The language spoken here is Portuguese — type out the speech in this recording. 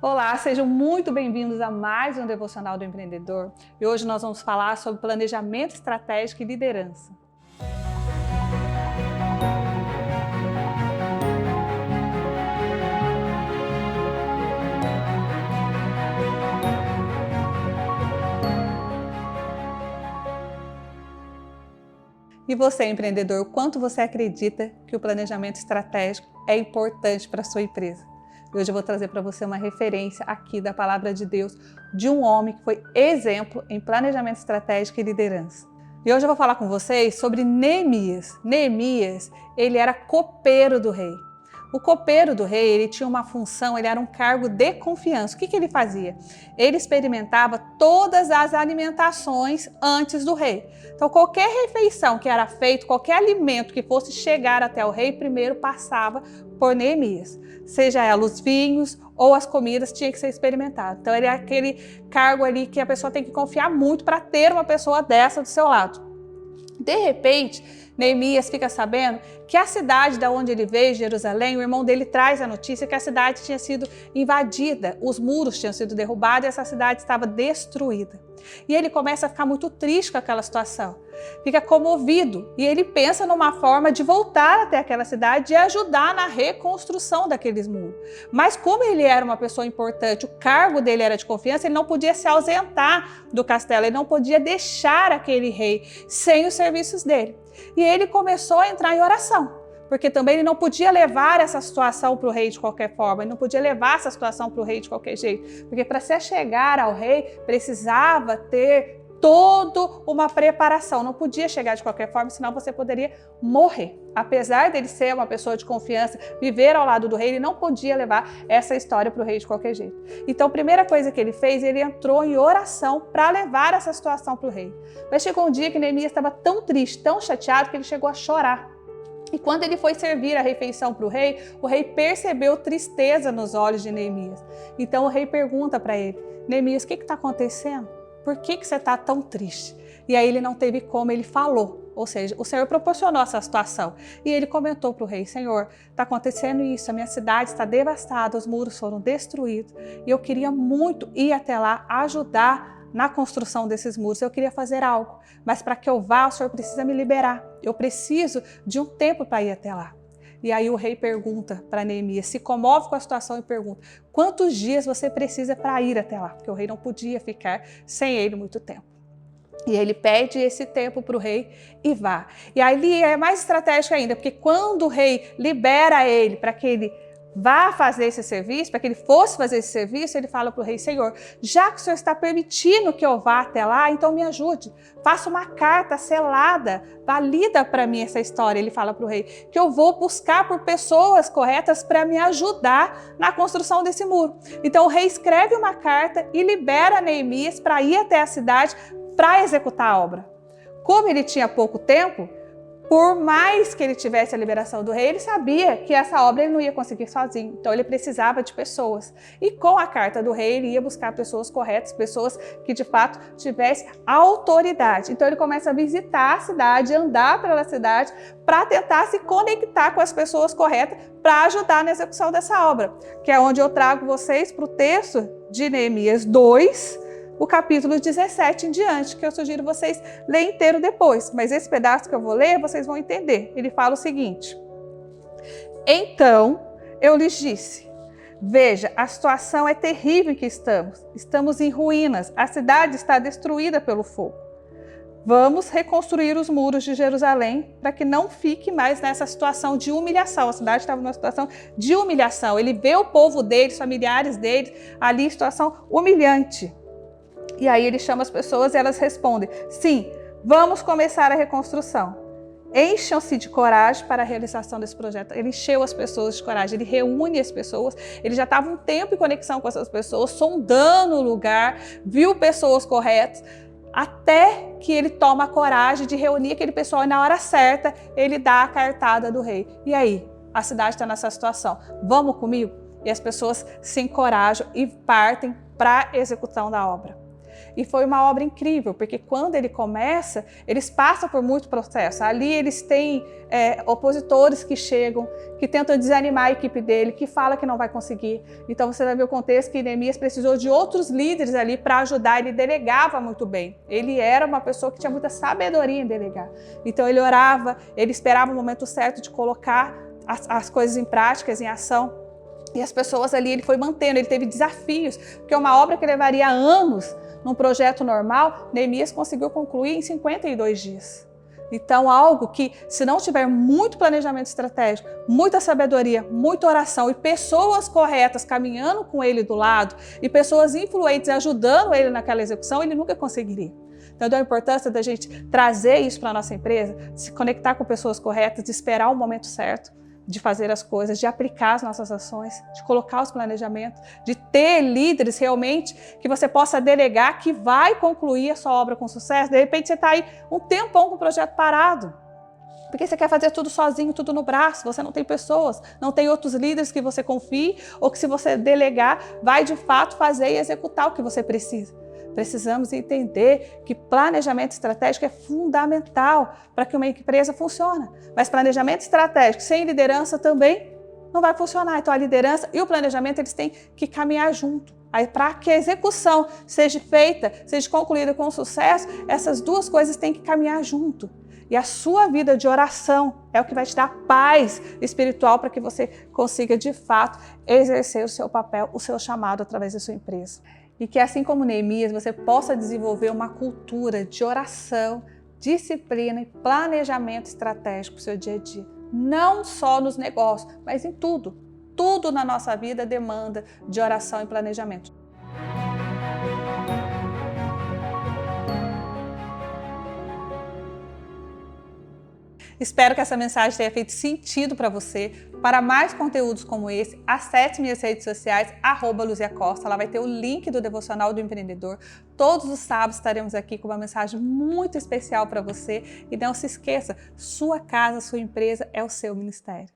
Olá, sejam muito bem-vindos a mais um Devocional do Empreendedor. E hoje nós vamos falar sobre planejamento estratégico e liderança. E você, empreendedor, o quanto você acredita que o planejamento estratégico é importante para a sua empresa? E hoje eu vou trazer para você uma referência aqui da Palavra de Deus de um homem que foi exemplo em planejamento estratégico e liderança. E hoje eu vou falar com vocês sobre Neemias. Neemias, ele era copeiro do rei. O copeiro do rei, ele tinha uma função, ele era um cargo de confiança. O que ele fazia? Ele experimentava todas as alimentações antes do rei. Então, qualquer refeição que era feita, qualquer alimento que fosse chegar até o rei, primeiro passava por Neemias. Seja ela os vinhos ou as comidas, tinha que ser experimentado. Então, ele é aquele cargo ali que a pessoa tem que confiar muito para ter uma pessoa dessa do seu lado. De repente, Neemias fica sabendo que a cidade da onde ele veio, Jerusalém, o irmão dele traz a notícia que a cidade tinha sido invadida, os muros tinham sido derrubados e essa cidade estava destruída. E ele começa a ficar muito triste com aquela situação, fica comovido e ele pensa numa forma de voltar até aquela cidade e ajudar na reconstrução daqueles muros. Mas como ele era uma pessoa importante, o cargo dele era de confiança, ele não podia se ausentar do castelo, ele não podia deixar aquele rei sem os serviços dele. E ele começou a entrar em oração, porque também ele não podia levar essa situação para o rei de qualquer forma, ele não podia levar essa situação para o rei de qualquer jeito, porque para se chegar ao rei precisava ter toda uma preparação, não podia chegar de qualquer forma, senão você poderia morrer. Apesar dele ser uma pessoa de confiança, viver ao lado do rei, ele não podia levar essa história para o rei de qualquer jeito. Então, a primeira coisa que ele fez, ele entrou em oração para levar essa situação para o rei. Mas chegou um dia que Neemias estava tão triste, tão chateado, que ele chegou a chorar. E quando ele foi servir a refeição para o rei percebeu tristeza nos olhos de Neemias. Então, o rei pergunta para ele: Neemias, o que está acontecendo? Por que você está tão triste? E aí ele não teve como, ele falou. Ou seja, o Senhor proporcionou essa situação. E ele comentou para o rei: Senhor, está acontecendo isso, a minha cidade está devastada, os muros foram destruídos. E eu queria muito ir até lá ajudar na construção desses muros. Eu queria fazer algo. Mas para que eu vá, o Senhor precisa me liberar. Eu preciso de um tempo para ir até lá. E aí o rei pergunta para Neemias, se comove com a situação e pergunta: quantos dias você precisa para ir até lá? Porque o rei não podia ficar sem ele muito tempo. E ele pede esse tempo para o rei e vá. E aí é mais estratégico ainda, porque quando o rei libera ele para que ele vá fazer esse serviço, para que ele fosse fazer esse serviço, ele fala para o rei: Senhor, já que o Senhor está permitindo que eu vá até lá, então me ajude. Faça uma carta selada, valida para mim essa história. Ele fala para o rei que eu vou buscar por pessoas corretas para me ajudar na construção desse muro. Então o rei escreve uma carta e libera Neemias para ir até a cidade para executar a obra. Como ele tinha pouco tempo, por mais que ele tivesse a liberação do rei, ele sabia que essa obra ele não ia conseguir sozinho. Então ele precisava de pessoas. E com a carta do rei, ele ia buscar pessoas corretas, pessoas que de fato tivessem autoridade. Então ele começa a visitar a cidade, andar pela cidade, para tentar se conectar com as pessoas corretas para ajudar na execução dessa obra. Que é onde eu trago vocês para o texto de Neemias 2, o capítulo 17 em diante, que eu sugiro vocês lerem inteiro depois. Mas esse pedaço que eu vou ler, vocês vão entender. Ele fala o seguinte: então eu lhes disse, veja, a situação é terrível em que estamos em ruínas, a cidade está destruída pelo fogo. Vamos reconstruir os muros de Jerusalém para que não fique mais nessa situação de humilhação. A cidade estava numa situação de humilhação. Ele vê o povo deles, familiares deles, ali em situação humilhante. E aí ele chama as pessoas e elas respondem: sim, vamos começar a reconstrução. Encham-se de coragem para a realização desse projeto. Ele encheu as pessoas de coragem, ele reúne as pessoas, ele já estava um tempo em conexão com essas pessoas, sondando o lugar, viu pessoas corretas, até que ele toma a coragem de reunir aquele pessoal e na hora certa ele dá a cartada do rei. E aí, a cidade está nessa situação, vamos comigo? E as pessoas se encorajam e partem para a execução da obra. E foi uma obra incrível, porque quando ele começa, eles passam por muito processo. Ali eles têm opositores que chegam, que tentam desanimar a equipe dele, que fala que não vai conseguir. Então você vai ver o contexto que Neemias precisou de outros líderes ali para ajudar. Ele delegava muito bem. Ele era uma pessoa que tinha muita sabedoria em delegar. Então ele orava, ele esperava o momento certo de colocar as coisas em práticas, em ação. E as pessoas ali, ele foi mantendo, ele teve desafios, porque uma obra que levaria anos num projeto normal, Neemias conseguiu concluir em 52 dias. Então, algo que, se não tiver muito planejamento estratégico, muita sabedoria, muita oração e pessoas corretas caminhando com ele do lado e pessoas influentes ajudando ele naquela execução, ele nunca conseguiria. Então, a importância da gente trazer isso para a nossa empresa, de se conectar com pessoas corretas, de esperar o momento certo, de fazer as coisas, de aplicar as nossas ações, de colocar os planejamentos, de ter líderes realmente que você possa delegar, que vai concluir a sua obra com sucesso. De repente você está aí um tempão com o projeto parado, porque você quer fazer tudo sozinho, tudo no braço, você não tem pessoas, não tem outros líderes que você confie, ou que se você delegar, vai de fato fazer e executar o que você precisa. Precisamos entender que planejamento estratégico é fundamental para que uma empresa funcione. Mas planejamento estratégico sem liderança também não vai funcionar. Então a liderança e o planejamento eles têm que caminhar junto. Para que a execução seja feita, seja concluída com sucesso, essas duas coisas têm que caminhar junto. E a sua vida de oração é o que vai te dar paz espiritual para que você consiga de fato exercer o seu papel, o seu chamado através da sua empresa. E que assim como Neemias, você possa desenvolver uma cultura de oração, disciplina e planejamento estratégico para o seu dia a dia. Não só nos negócios, mas em tudo. Tudo na nossa vida demanda de oração e planejamento. Espero que essa mensagem tenha feito sentido para você. Para mais conteúdos como esse, acesse minhas redes sociais, @LuziaCosta. Lá vai ter o link do Devocional do Empreendedor. Todos os sábados estaremos aqui com uma mensagem muito especial para você. E não se esqueça, sua casa, sua empresa é o seu ministério.